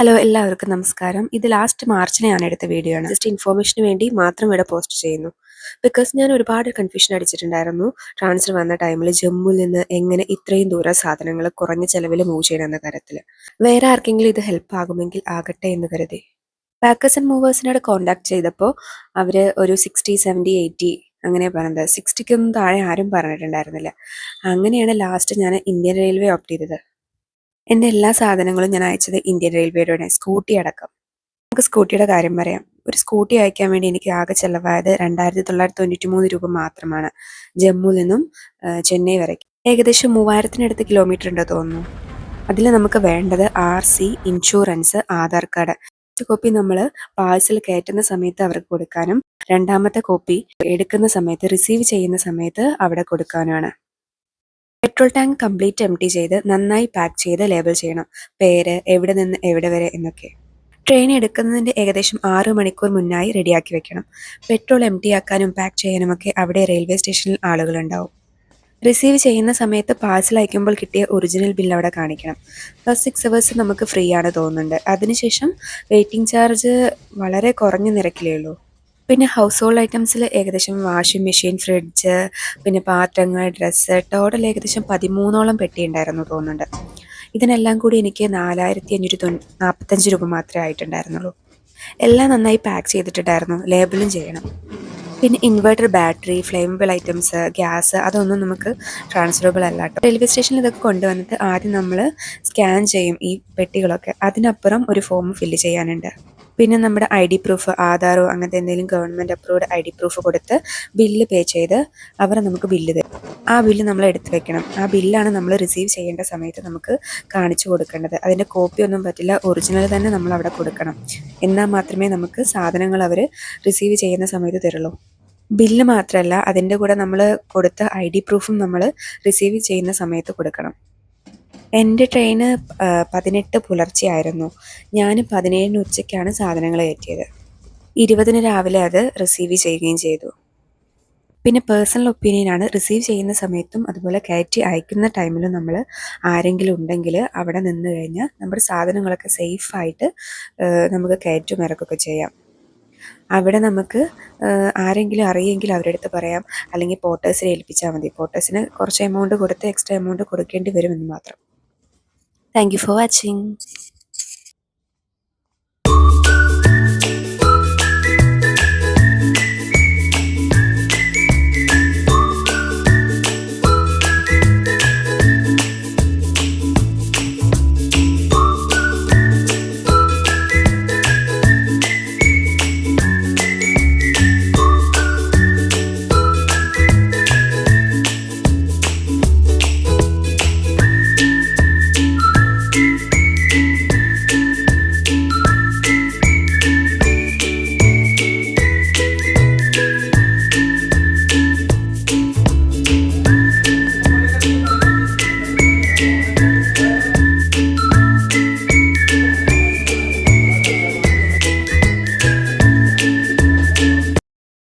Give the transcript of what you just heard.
Hello എല്ലാവർക്കും നമസ്കാരം. ഇത് ലാസ്റ്റ് മാർച്ചിന് ഞാൻ എടുത്ത വീഡിയോ ആണ്. ജസ്റ്റ് ഇൻഫോർമേഷന് വേണ്ടി മാത്രം ഇവിടെ പോസ്റ്റ് ചെയ്യുന്നു. ബിക്കോസ് ഞാൻ ഒരുപാട് കൺഫ്യൂഷൻ അടിച്ചിട്ടുണ്ടായിരുന്നു ട്രാൻസ്ഫർ വന്ന ടൈമിൽ ജമ്മുവിൽ നിന്ന് എങ്ങനെ ഇത്രയും ദൂരം സാധനങ്ങൾ കുറഞ്ഞ ചെലവിൽ മൂവ് ചെയ്യണം എന്ന തരത്തിൽ. വേറെ ആർക്കെങ്കിലും ഇത് ഹെൽപ്പ് ആകുമെങ്കിൽ ആകട്ടെ എന്ന് കരുതി. പാക്കേഴ്സ് ആൻഡ് മൂവേഴ്സിനോട് കോൺടാക്ട് ചെയ്തപ്പോൾ അവർ ഒരു 60, 70, 80 അങ്ങനെ പറഞ്ഞത്. 60ക്കൊന്നും താഴെ ആരും പറഞ്ഞിട്ടുണ്ടായിരുന്നില്ല. അങ്ങനെയാണ് ലാസ്റ്റ് ഞാൻ ഇന്ത്യൻ റെയിൽവേ ഓപ്റ്റ് ചെയ്തത്. എൻ്റെ എല്ലാ സാധനങ്ങളും ഞാൻ അയച്ചത് ഇന്ത്യൻ റെയിൽവേയുടെ സ്കൂട്ടി അടക്കം. നമുക്ക് സ്കൂട്ടിയുടെ കാര്യം പറയാം. ഒരു സ്കൂട്ടി അയക്കാൻ വേണ്ടി എനിക്ക് ആകെ ചിലവായത് 2,993 രൂപ മാത്രമാണ്, ജമ്മുവിൽ നിന്നും ചെന്നൈ വരയ്ക്ക്. ഏകദേശം 3000-നടുത്ത് കിലോമീറ്റർ ഉണ്ട് തോന്നുന്നു. അതിൽ നമുക്ക് വേണ്ടത് RC, insurance, Aadhaar card. First copy നമ്മൾ പാഴ്സൽ കയറ്റുന്ന സമയത്ത് അവർക്ക് കൊടുക്കാനും, രണ്ടാമത്തെ കോപ്പി എടുക്കുന്ന സമയത്ത് റിസീവ് ചെയ്യുന്ന സമയത്ത് അവിടെ കൊടുക്കാനാണ്. പെട്രോൾ ടാങ്ക് കംപ്ലീറ്റ് എംപ്റ്റി ചെയ്ത് നന്നായി പാക്ക് ചെയ്ത് ലേബൽ ചെയ്യണം. പേര്, എവിടെ നിന്ന് എവിടെ വരെ എന്നൊക്കെ. ട്രെയിൻ എടുക്കുന്നതിൻ്റെ ഏകദേശം 6 മണിക്കൂർ മുന്നായി റെഡിയാക്കി വെക്കണം. പെട്രോൾ എംപ്റ്റി ആക്കാനും പാക്ക് ചെയ്യാനുമൊക്കെ അവിടെ റെയിൽവേ സ്റ്റേഷനിൽ ആളുകളുണ്ടാവും. റിസീവ് ചെയ്യുന്ന സമയത്ത് പാഴ്സൽ അയക്കുമ്പോൾ കിട്ടിയ ഒറിജിനൽ ബിൽ അവിടെ കാണിക്കണം. ഫസ്റ്റ് 6 hours നമുക്ക് ഫ്രീ ആണ് തോന്നുന്നുണ്ട്. അതിനുശേഷം വെയിറ്റിംഗ് ചാർജ് വളരെ കുറഞ്ഞ നിരക്കിലേ ഉള്ളൂ. പിന്നെ ഹൗസ് ഹോൾഡ് ഐറ്റംസിൽ ഏകദേശം വാഷിംഗ് മെഷീൻ, ഫ്രിഡ്ജ്, പിന്നെ പാത്രങ്ങൾ, ഡ്രസ്സ്, ടോട്ടൽ ഏകദേശം 13ഓളം പെട്ടി ഉണ്ടായിരുന്നു തോന്നുന്നുണ്ട്. ഇതിനെല്ലാം കൂടി എനിക്ക് 4,545 രൂപ മാത്രമേ ആയിട്ടുണ്ടായിരുന്നുള്ളൂ. എല്ലാം നന്നായി പാക്ക് ചെയ്തിട്ടുണ്ടായിരുന്നു. ലേബലും ചെയ്യണം. പിന്നെ inverter, battery, flammable items, gas അതൊന്നും നമുക്ക് ട്രാൻസ്ഫറബിൾ അല്ല കേട്ടോ. റെയിൽവേ സ്റ്റേഷനിൽ ഇതൊക്കെ കൊണ്ടുവന്നിട്ട് ആദ്യം നമ്മൾ സ്കാൻ ചെയ്യും ഈ പെട്ടികളൊക്കെ. അതിനപ്പുറം ഒരു ഫോം ഫില്ല് ചെയ്യാനുണ്ട്. പിന്നെ നമ്മുടെ ID പ്രൂഫ്, ആധാറോ അങ്ങനത്തെ എന്തെങ്കിലും ഗവൺമെൻറ് അപ്രൂവ്ഡ് ID പ്രൂഫ് കൊടുത്ത് ബില്ല് പേ ചെയ്ത് അവർ നമുക്ക് ബില്ല് തരും. ആ ബില്ല് നമ്മൾ എടുത്തു വെക്കണം. ആ ബില്ലാണ് നമ്മൾ റിസീവ് ചെയ്യേണ്ട സമയത്ത് നമുക്ക് കാണിച്ചു കൊടുക്കേണ്ടത്. അതിൻ്റെ കോപ്പി ഒന്നും പറ്റില്ല, ഒറിജിനൽ തന്നെ നമ്മൾ അവിടെ കൊടുക്കണം. എന്നാൽ മാത്രമേ നമുക്ക് സാധനങ്ങൾ അവർ റിസീവ് ചെയ്യുന്ന സമയത്ത് തരുള്ളൂ. ബില്ല് മാത്രമല്ല, അതിൻ്റെ കൂടെ നമ്മൾ കൊടുത്ത ID പ്രൂഫും നമ്മൾ റിസീവ് ചെയ്യുന്ന സമയത്ത് കൊടുക്കണം. എൻ്റെ ട്രെയിന് 18 പുലർച്ചെയായിരുന്നു. ഞാൻ 17 ഉച്ചയ്ക്കാണ് സാധനങ്ങൾ കയറ്റിയത്. 20 രാവിലെ അത് റിസീവ് ചെയ്യുകയും ചെയ്തു. പിന്നെ പേഴ്സണൽ ഒപ്പീനിയനാണ്, റിസീവ് ചെയ്യുന്ന സമയത്തും അതുപോലെ കയറ്റി അയക്കുന്ന ടൈമിലും നമ്മൾ ആരെങ്കിലും ഉണ്ടെങ്കിൽ അവിടെ നിന്ന് കഴിഞ്ഞാൽ നമ്മുടെ സാധനങ്ങളൊക്കെ സേഫായിട്ട് നമുക്ക് കയറ്റും ഇറക്കുകയൊക്കെ ചെയ്യാം. അവിടെ നമുക്ക് ആരെങ്കിലും അറിയെങ്കിൽ അവരുടെ അടുത്ത് പറയാം, അല്ലെങ്കിൽ പോർട്ടേഴ്സിനെ ഏൽപ്പിച്ചാൽ മതി. പോർട്ടേഴ്സിന് കുറച്ച് എമൗണ്ട് കൊടുത്ത് എക്സ്ട്രാ എമൗണ്ട് കൊടുക്കേണ്ടി വരുമെന്ന് മാത്രം. Thank you for watching.